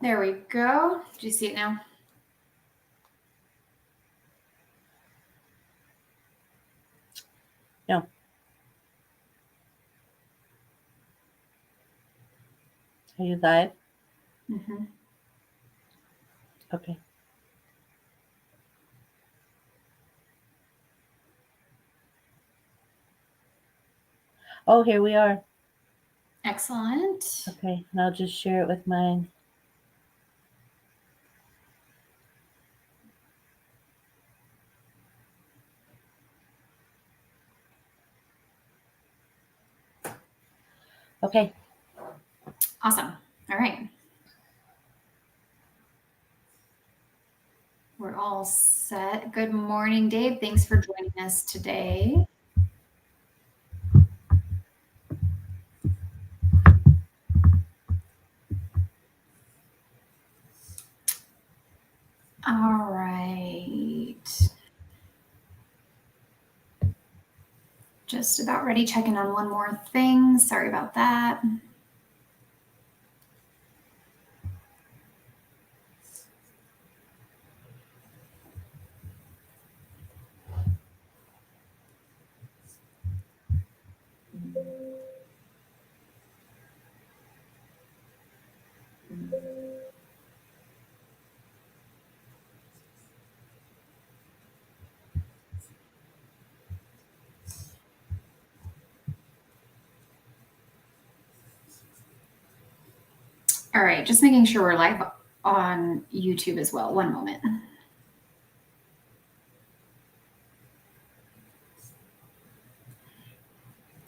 There we go. Do you see it now? No. Are you live? Mm-hmm. Okay. Oh, here we are. Excellent. Okay, and I'll just share it with mine. Okay. Awesome. All right. We're all set. Good morning, Dave. Thanks for joining us today. All right. Just about ready. Checking on one more thing. Sorry about that. All right, just making sure we're live on YouTube as well. One moment.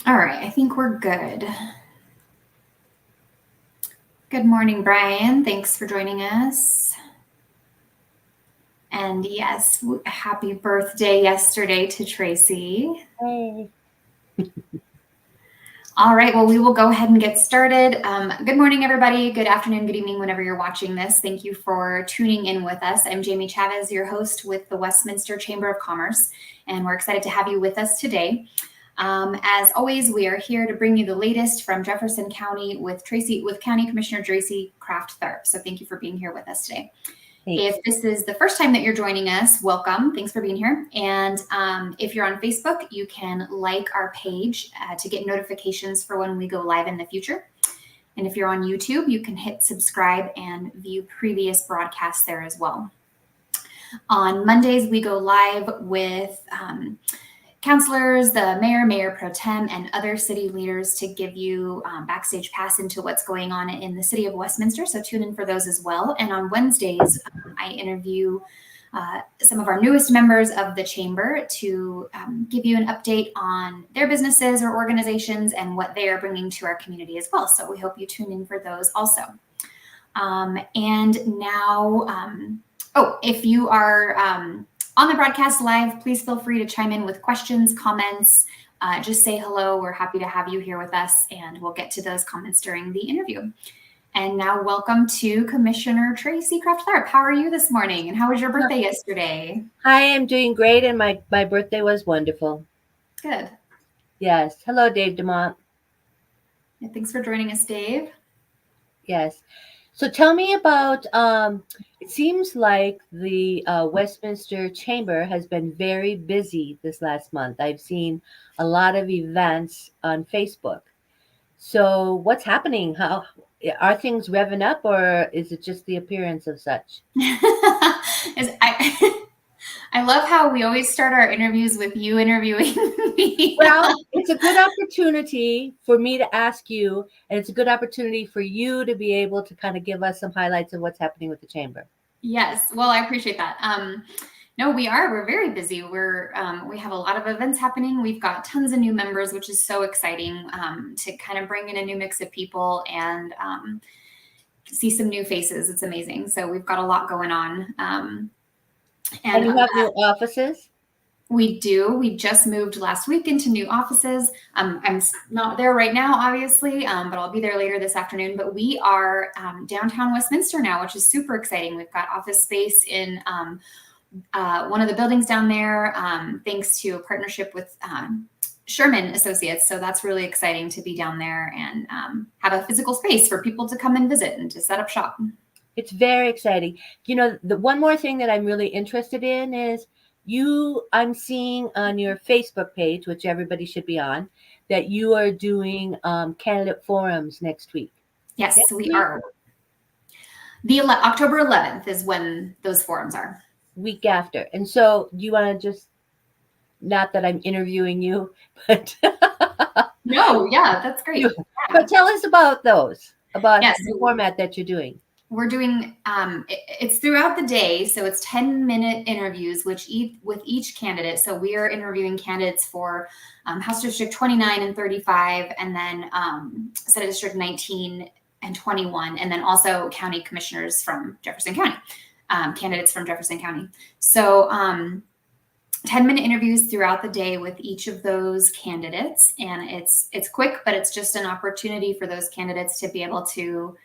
All right, I think we're good. Good morning, Brian. Thanks for joining us. And yes, happy birthday yesterday to Tracy. Hey. All right, well, we will go ahead and get started. Good morning, everybody. Good afternoon, good evening, whenever you're watching this. Thank you for tuning in with us. I'm Jamie Chavez, your host with the Westminster Chamber of Commerce, and we're excited to have you with us today. As always, we are here to bring you the latest from Jefferson County with County Commissioner Tracy Kraft-Tharp. So thank you for being here with us today. If this is the first time that you're joining us, welcome. Thanks for being here. And if you're on Facebook, you can like our page to get notifications for when we go live in the future. And if you're on YouTube, you can hit subscribe and view previous broadcasts there as well. On Mondays, we go live with counselors, the mayor pro tem, and other city leaders to give you backstage pass into what's going on in the city of Westminster. So tune in for those as well. And on Wednesdays, I interview some of our newest members of the chamber to give you an update on their businesses or organizations and what they are bringing to our community as well. So we hope you tune in for those also. And now, if you are on the broadcast live, please feel free to chime in with questions, comments, just say hello. We're happy to have you here with us, and we'll get to those comments during the interview. And now welcome to Commissioner Tracy Kraft-Tharp. How are you this morning, and how was your birthday yesterday? Hi, I'm doing great, and my birthday was wonderful. Good. Yes. Hello, Dave DeMont. Yeah, thanks for joining us, Dave. Yes. So tell me about, it seems like the Westminster Chamber has been very busy this last month. I've seen a lot of events on Facebook. So what's happening? How are things revving up, or is it just the appearance of such? I love how we always start our interviews with you interviewing me. Well, it's a good opportunity for me to ask you, and it's a good opportunity for you to be able to kind of give us some highlights of what's happening with the chamber. Yes, well, I appreciate that. No, we're very busy. We have a lot of events happening. We've got tons of new members, which is so exciting to kind of bring in a new mix of people and see some new faces. It's amazing. So we've got a lot going on. And you have new offices? We do. We just moved last week into new offices. I'm not there right now, obviously, but I'll be there later this afternoon. But we are downtown Westminster now, which is super exciting. We've got office space in one of the buildings down there, thanks to a partnership with Sherman Associates. So that's really exciting to be down there and have a physical space for people to come and visit and to set up shop. It's very exciting. The one more thing that I'm really interested in is I'm seeing on your Facebook page, which everybody should be on, that you are doing candidate forums next week. Yes, Next we week? are. October 11th is when those forums are. Week after. And so do you want to just, not that I'm interviewing you, but No, yeah, that's great. Yeah. But tell us about those, about Yes. the format that you're doing. We're doing it's throughout the day, so it's 10-minute interviews with each candidate. So we are interviewing candidates for House District 29 and 35, and then Senate District 19 and 21, and then also county commissioners from Jefferson County, candidates from Jefferson County. So 10-minute interviews throughout the day with each of those candidates, and it's quick, but it's just an opportunity for those candidates to be able to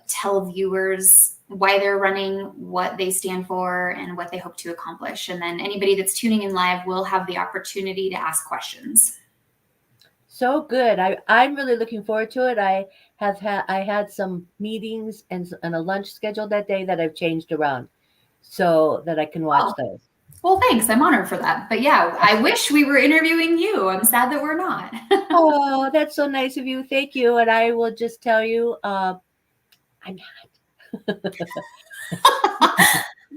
tell viewers why they're running, what they stand for, and what they hope to accomplish. And then anybody that's tuning in live will have the opportunity to ask questions. So good. I'm really looking forward to it. I had some meetings and a lunch scheduled that day that I've changed around so that I can watch those. Well, thanks. I'm honored for that. But yeah, I wish we were interviewing you. I'm sad that we're not. Oh, that's so nice of you. Thank you. And I will just tell you, I'm not.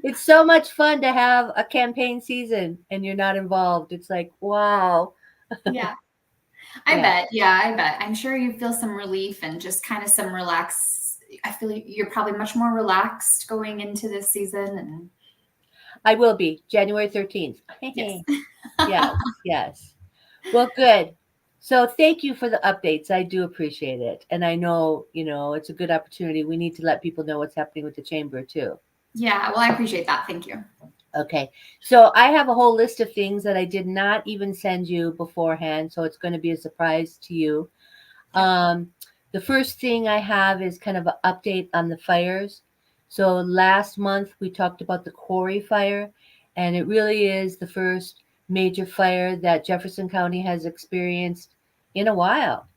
It's so much fun to have a campaign season and you're not involved. It's like, wow. Yeah. I bet. Yeah, I bet. I'm sure you feel some relief and just kind of some relax. I feel like you're probably much more relaxed going into this season. And I will be January 13th. yes. Yes. Well, good. So thank you for the updates. I do appreciate it. And I know, it's a good opportunity. We need to let people know what's happening with the chamber too. Yeah, well, I appreciate that. Thank you. Okay. So I have a whole list of things that I did not even send you beforehand. So it's going to be a surprise to you. The first thing I have is kind of an update on the fires. So last month we talked about the quarry fire, and it really is the first major fire that Jefferson County has experienced in a while.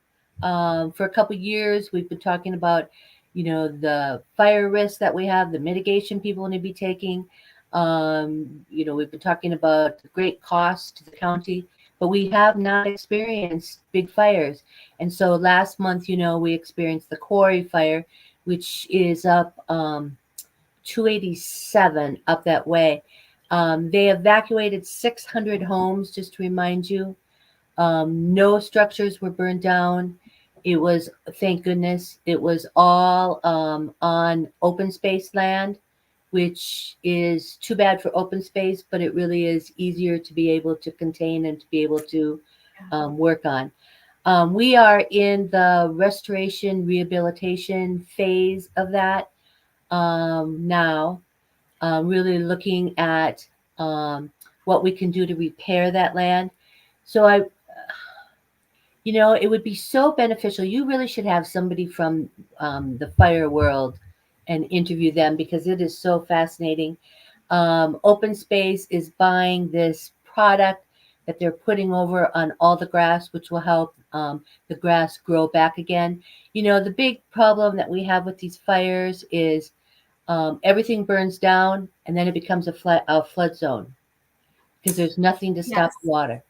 For a couple years, we've been talking about, the fire risk that we have, the mitigation people need to be taking. We've been talking about the great cost to the county, but we have not experienced big fires. And so last month, we experienced the quarry fire, which is up 287 up that way. They evacuated 600 homes, just to remind you. No structures were burned down. It was, thank goodness, it was all on open space land, which is too bad for open space, but it really is easier to be able to contain and to be able to work on. We are in the restoration rehabilitation phase of that now, really looking at what we can do to repair that land. So it would be so beneficial. You really should have somebody from the fire world and interview them because it is so fascinating. Open Space is buying this product that they're putting over on all the grass, which will help the grass grow back again. The big problem that we have with these fires is everything burns down and then it becomes a flood zone because there's nothing to stop water.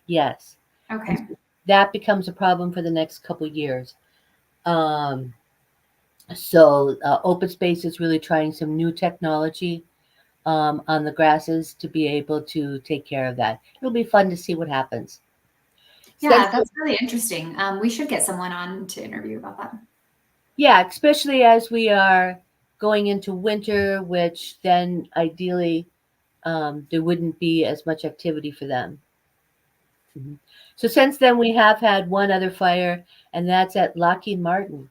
Yes. Okay. And that becomes a problem for the next couple of years. So Open Space is really trying some new technology on the grasses to be able to take care of that. It'll be fun to see what happens. Yeah, that's really interesting. We should get someone on to interview about that. Yeah, especially as we are going into winter, which then ideally there wouldn't be as much activity for them. Mm-hmm. So since then, we have had one other fire, and that's at Lockheed Martin.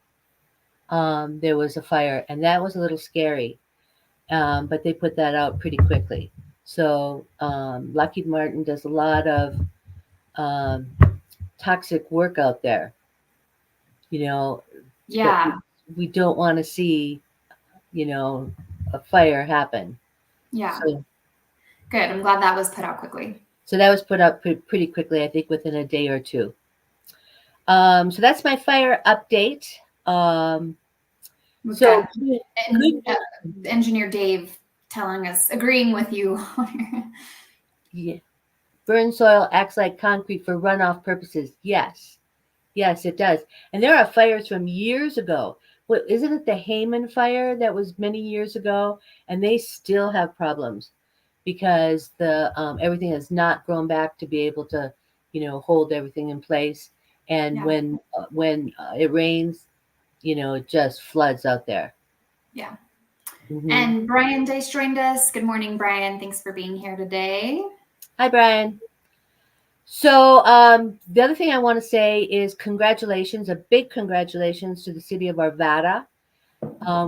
There was a fire, and that was a little scary, but they put that out pretty quickly. So Lockheed Martin does a lot of toxic work out there. Yeah. We don't want to see, a fire happen. Yeah. So, good. I'm glad that was put out quickly. So that was put up pretty quickly, I think within a day or two. So that's my fire update. We've So got good and, news. engineer Dave telling us, agreeing with you. Yeah. Burn soil acts like concrete for runoff purposes. Yes. Yes, it does. And there are fires from years ago. What isn't it the Hayman fire that was many years ago? And they still have problems because the everything has not grown back to be able to, hold everything in place. And Yeah. when it rains, it just floods out there. Yeah. Hmm. And Brian Dice joined us. Good morning, Brian. Thanks for being here today. Hi, Brian. So the other thing I want to say is congratulations, a big congratulations to the city of Arvada,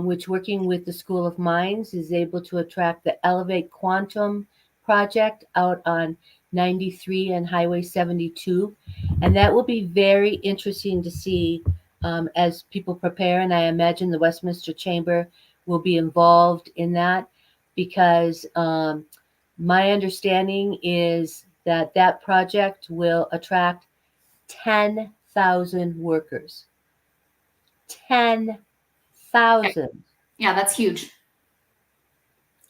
which working with the School of Mines is able to attract the Elevate Quantum project out on 93 and Highway 72. And that will be very interesting to see as people prepare. And I imagine the Westminster Chamber will be involved in that because my understanding is that that project will attract 10,000 workers. 10,000. Yeah, that's huge.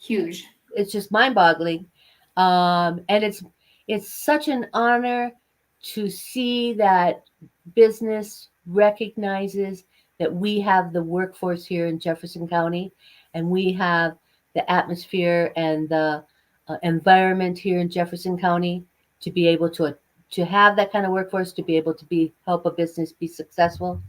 Huge. It's just mind-boggling, and it's such an honor to see that business recognizes that we have the workforce here in Jefferson County, and we have the atmosphere and the environment here in Jefferson County to be able to have that kind of workforce to be able to be help a business be successful.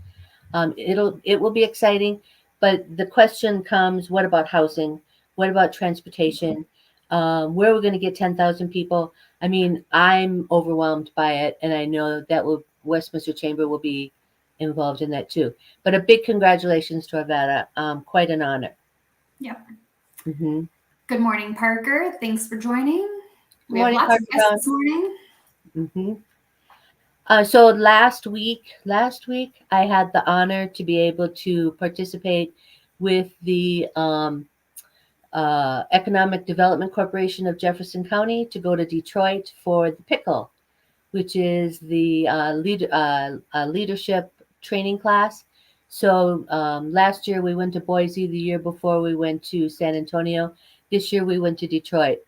It will be exciting, but the question comes: what about housing? What about transportation? Where are we going to get 10,000 people? I mean, I'm overwhelmed by it, and I know that Westminster Chamber will be involved in that too. But a big congratulations to Avada. Quite an honor. Yeah. Hmm. Good morning, Parker. Thanks for joining. Good We have morning, lots of Parker guests Brown. this morning. Hmm. So last week I had the honor to be able to participate with the Economic Development Corporation of Jefferson County to go to Detroit for the Pickle, which is the leadership training class. So last year we went to Boise. The year before we went to San Antonio. This year we went to Detroit.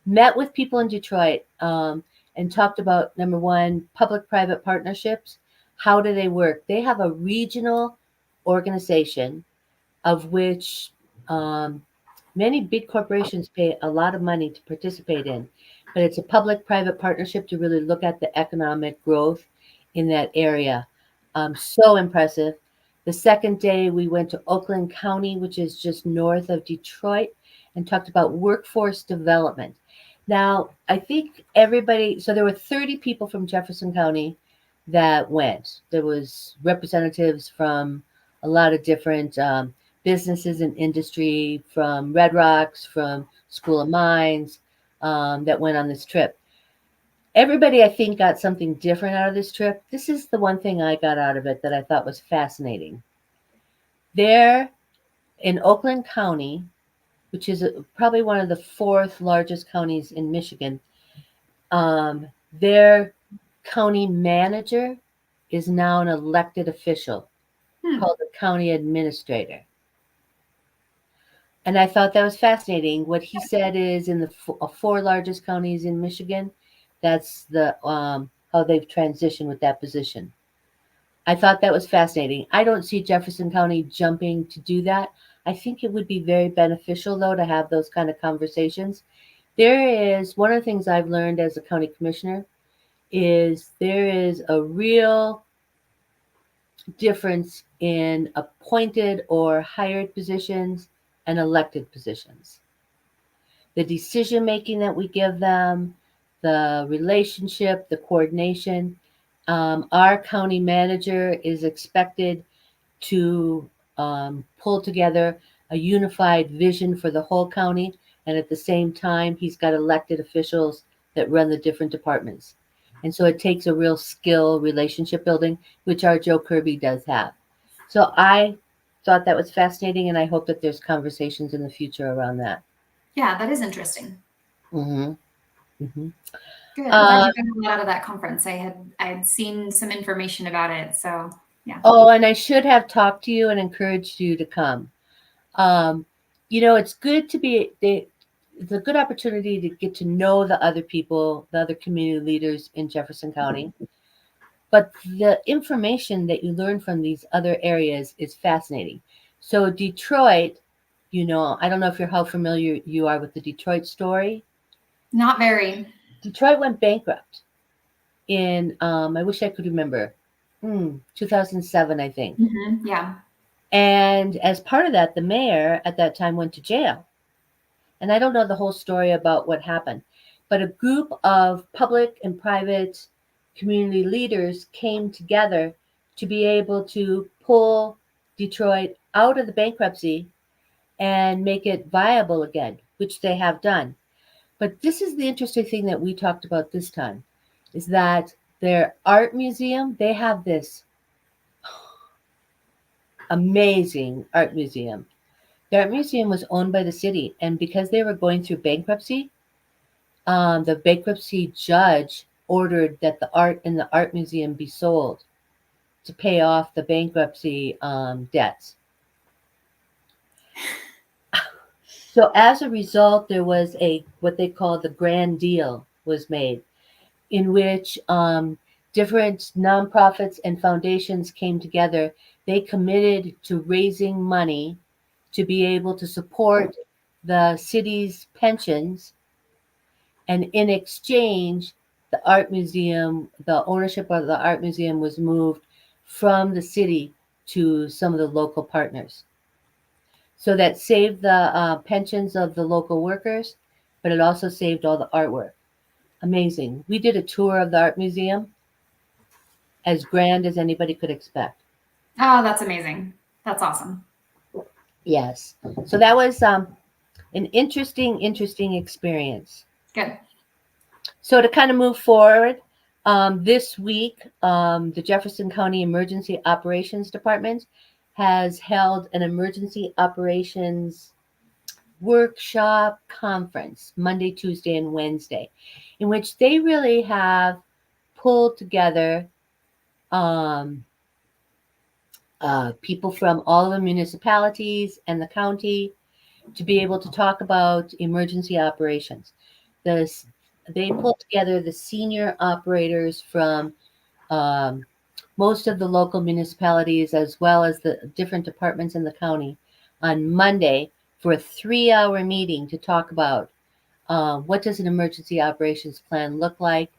Met with people in Detroit and talked about number one, public-private partnerships. How do they work? They have a regional organization of which um, many big corporations pay a lot of money to participate in, but it's a public-private partnership to really look at the economic growth in that area. So impressive. The second day, we went to Oakland County, which is just north of Detroit, and talked about workforce development. Now, I think everybody, so there were 30 people from Jefferson County that went. There was representatives from a lot of different businesses and industry, from Red Rocks, from School of Mines, that went on this trip. Everybody, I think, got something different out of this trip. This is the one thing I got out of it that I thought was fascinating. There in Oakland County, which is probably one of the fourth largest counties in Michigan, their county manager is now an elected official Hmm. called a county administrator. And I thought that was fascinating. What he said is in the four largest counties in Michigan, that's the how they've transitioned with that position. I thought that was fascinating. I don't see Jefferson County jumping to do that. I think it would be very beneficial, though, to have those kind of conversations. There is one of the things I've learned as a county commissioner is there is a real difference in appointed or hired positions and elected positions. The decision making that we give them, the relationship, the coordination. Our county manager is expected to pull together a unified vision for the whole county, and at the same time, he's got elected officials that run the different departments. And so it takes a real skill relationship building, which our Joe Kirby does have. So I thought that was fascinating, and I hope that there's conversations in the future around that. Yeah, that is interesting. Mm-hmm. Mm-hmm. Good. I'm glad you got a lot out of that conference. I had seen some information about it. So yeah. Oh, and I should have talked to you and encouraged you to come. Um, it's good to it's a good opportunity to get to know the other people, the other community leaders in Jefferson County. But the information that you learn from these other areas is fascinating. So Detroit, I don't know if you're how familiar you are with the Detroit story. Not very. Detroit went bankrupt in I wish I could remember, 2007, I think. Yeah. And as part of that, the mayor at that time went to jail. And I don't know the whole story about what happened, but a group of public and private community leaders came together to be able to pull Detroit out of the bankruptcy and make it viable again, which they have done. But this is the interesting thing that we talked about this time is that their art museum, they have this amazing art museum. The art museum was owned by the city, and because they were going through bankruptcy, the bankruptcy judge ordered that the art in the art museum be sold to pay off the bankruptcy debts. So as a result, there was what they call the grand deal was made, in which different nonprofits and foundations came together. They committed to raising money to be able to support the city's pensions, and in exchange, the ownership of the art museum was moved from the city to some of the local partners. So that saved the pensions of the local workers, but it also saved all the artwork. Amazing. We did a tour of the art museum, as grand as anybody could expect. Oh, that's amazing. That's awesome. Yes. So that was an interesting experience. Good. So to kind of move forward, this week, the Jefferson County Emergency Operations Department has held an emergency operations workshop conference Monday, Tuesday, and Wednesday, in which they really have pulled together um, people from all the municipalities and the county to be able to talk about emergency operations. This, they pulled together the senior operators from um, most of the local municipalities as well as the different departments in the county on Monday for a 3-hour meeting to talk about what does an emergency operations plan look like,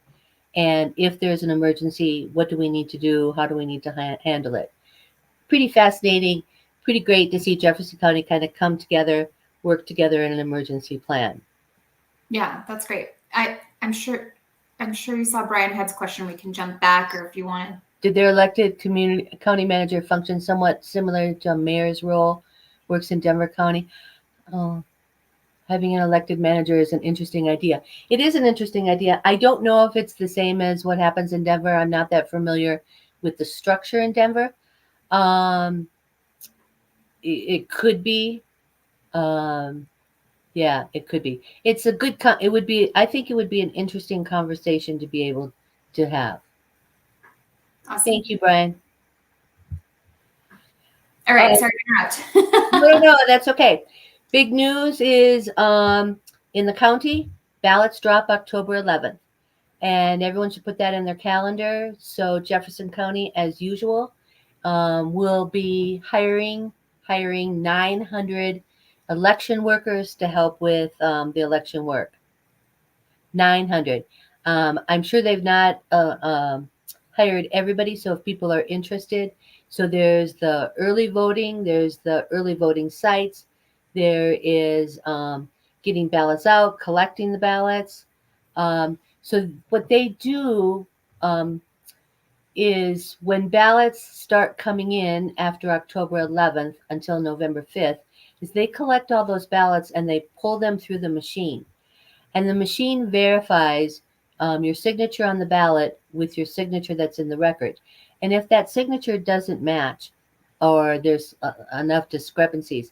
and if there's an emergency, what do we need to do? How do we need to handle it? Pretty fascinating, pretty great to see Jefferson County kind of come together, work together in an emergency plan. Yeah, that's great. I'm sure you saw Brian Head's question. We can jump back, or if you want to. Did their elected county manager function somewhat similar to a mayor's role? Works in Denver County. Oh, having an elected manager is an interesting idea. It is an interesting idea. I don't know if it's the same as what happens in Denver. I'm not that familiar with the structure in Denver. It could be. Yeah, it could be. It's a good. It would be. I think it would be an interesting conversation to be able to have. Awesome. Thank you, Brian. All right, sorry to interrupt. No, that's okay. Big news is in the county, ballots drop October 11th. And everyone should put that in their calendar. So Jefferson County, as usual, will be hiring 900 election workers to help with the election work. 900. I'm sure they've not hired everybody. So if people are interested, so there's the early voting sites. There is getting ballots out, collecting the ballots. So what they do is when ballots start coming in after October 11th until November 5th, is they collect all those ballots and they pull them through the machine. And the machine verifies your signature on the ballot with your signature that's in the record. And if that signature doesn't match or there's enough discrepancies,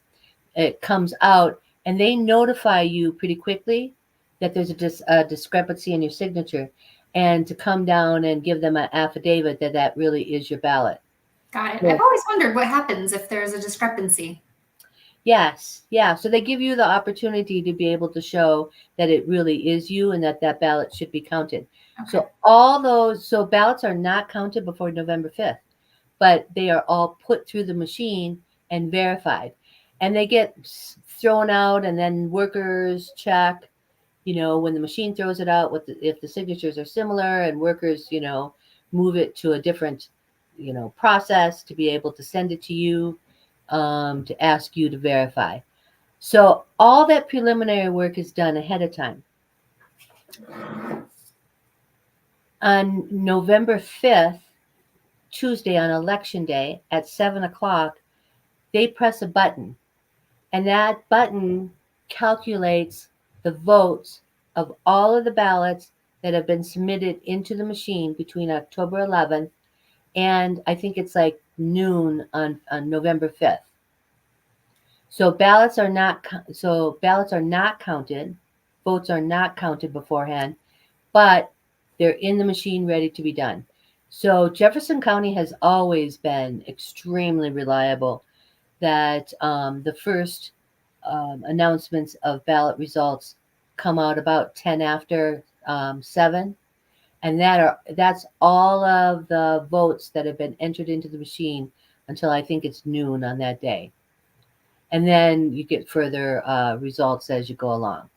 it comes out and they notify you pretty quickly that there's a discrepancy in your signature and to come down and give them an affidavit that really is your ballot. Got it. I've always wondered what happens if there's a discrepancy. Yes, yeah. So they give you the opportunity to be able to show that it really is you and that that ballot should be counted. Okay. So all those, so ballots are not counted before November 5th, but they are all put through the machine and verified. And they get thrown out, and then workers check, when the machine throws it out, if the signatures are similar, and workers, move it to a different, process to be able to send it to you, to ask you to verify. So all that preliminary work is done ahead of time. On November 5th, Tuesday on election day at 7 o'clock, they press a button, and that button calculates the votes of all of the ballots that have been submitted into the machine between October 11th and I think it's like noon on November 5th. So ballots are not counted, votes are not counted beforehand, but they're in the machine ready to be done. So Jefferson County has always been extremely reliable. That the first announcements of ballot results come out about 10 after 7, and that's all of the votes that have been entered into the machine until I think it's noon on that day, and then you get further results as you go along.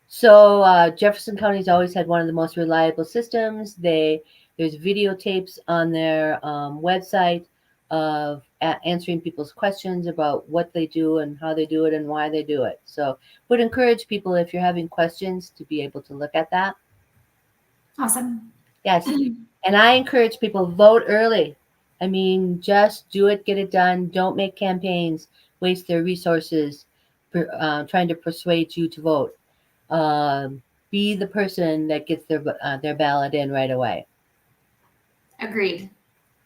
So Jefferson County's always had one of the most reliable systems. There's videotapes on their website of answering people's questions about what they do and how they do it and why they do it. So would encourage people, if you're having questions, to be able to look at that. Awesome. Yes, and I encourage people, vote early. I mean, just do it, get it done. Don't make campaigns, waste their resources trying to persuade you to vote. Be the person that gets their ballot in right away. Agreed.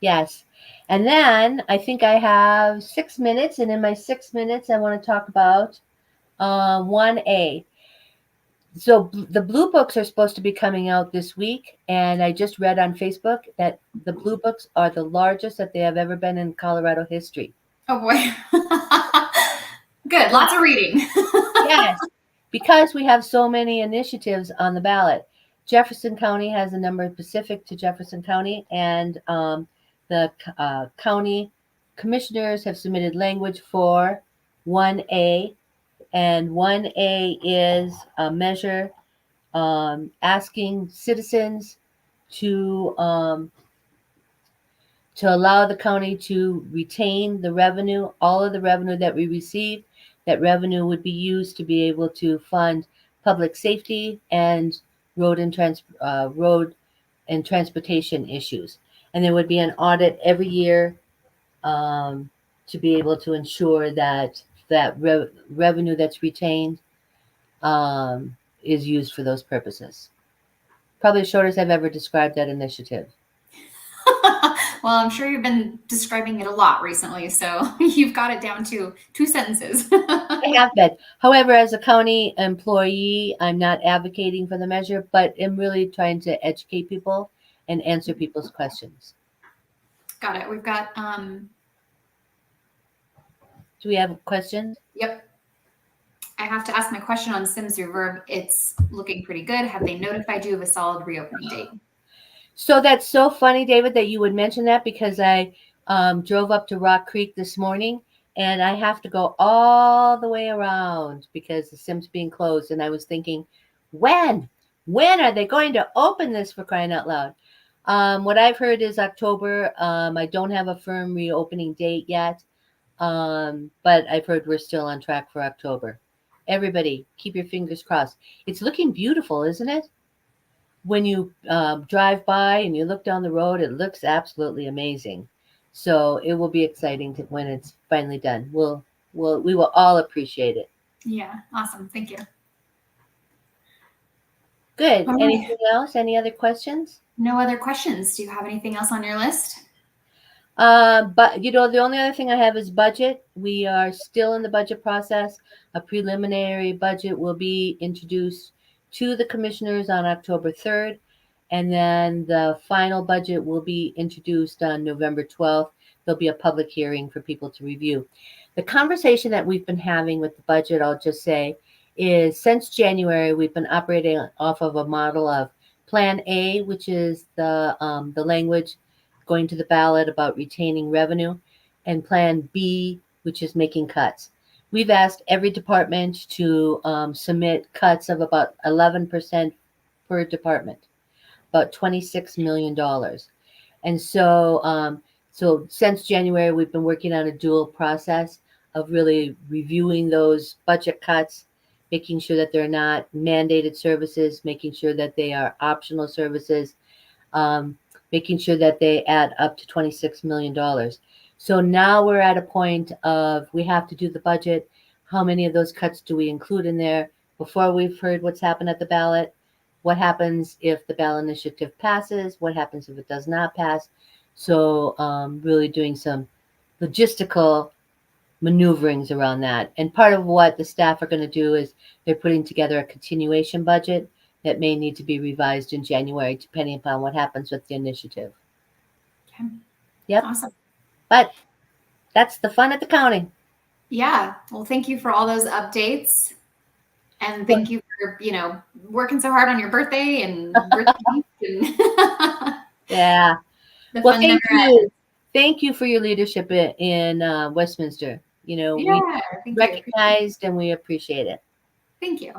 Yes. And then I think I have 6 minutes, and in my 6 minutes, I want to talk about 1A. So the blue books are supposed to be coming out this week, and I just read on Facebook that the blue books are the largest that they have ever been in Colorado history. Oh boy. Good. Lots of reading. Yes, because we have so many initiatives on the ballot. Jefferson County has a number specific to Jefferson County, and the county commissioners have submitted language for 1A, and 1A is a measure asking citizens to um, to allow the county to retain the revenue, all of the revenue that we receive. That revenue would be used to be able to fund public safety and road and transportation issues. And there would be an audit every year to be able to ensure that revenue that's retained is used for those purposes. Probably the shortest I've ever described that initiative. Well, I'm sure you've been describing it a lot recently, so you've got it down to 2 sentences. I have been. However, as a county employee, I'm not advocating for the measure, but am really trying to educate people and answer people's questions. Got it. We've got, Do we have questions? yep. I have to ask my question on Sims Reverb. It's looking pretty good. Have they notified you of a solid reopening date? So that's so funny, David, that you would mention that, because I drove up to Rock Creek this morning, and I have to go all the way around because the Sim's being closed. And I was thinking, when are they going to open this, for crying out loud? What I've heard is October. I don't have a firm reopening date yet, but I've heard we're still on track for October. Everybody, keep your fingers crossed. It's looking beautiful, isn't it? When you drive by and you look down the road, it looks absolutely amazing. So it will be exciting when it's finally done. We will all appreciate it. Yeah, awesome. Thank you. Good. All right. Anything else? Any other questions? No other questions. Do you have anything else on your list? But the only other thing I have is budget. We are still in the budget process. A preliminary budget will be introduced to the commissioners on October 3rd, and then the final budget will be introduced on November 12th. there'll be a public hearing for people to review. The conversation that we've been having with the budget, I'll just say, is since January, we've been operating off of a model of Plan A, which is the language going to the ballot about retaining revenue, and Plan B, which is making cuts. We've asked every department to submit cuts of about 11% per department, about $26 million. And so since January, we've been working on a dual process of really reviewing those budget cuts, making sure that they're not mandated services, making sure that they are optional services, making sure that they add up to $26 million. So now we're at a point of we have to do the budget. How many of those cuts do we include in there before we've heard what's happened at the ballot? What happens if the ballot initiative passes? What happens if it does not pass? So really doing some logistical maneuverings around that. And part of what the staff are going to do is they're putting together a continuation budget that may need to be revised in January, depending upon what happens with the initiative. Okay. Yep. Awesome. But that's the fun at the county. Yeah. Well, thank you for all those updates. And thank you for, working so hard on your birthday and birthday and yeah. Well, thank you. Thank you for your leadership in Westminster. We recognized and we appreciate it. Thank you.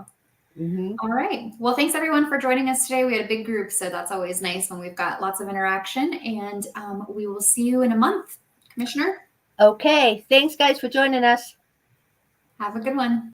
Mm-hmm. All right. Well, thanks everyone for joining us today. We had a big group, so that's always nice when we've got lots of interaction. And we will see you in a month, Commissioner. Okay. Thanks, guys, for joining us. Have a good one.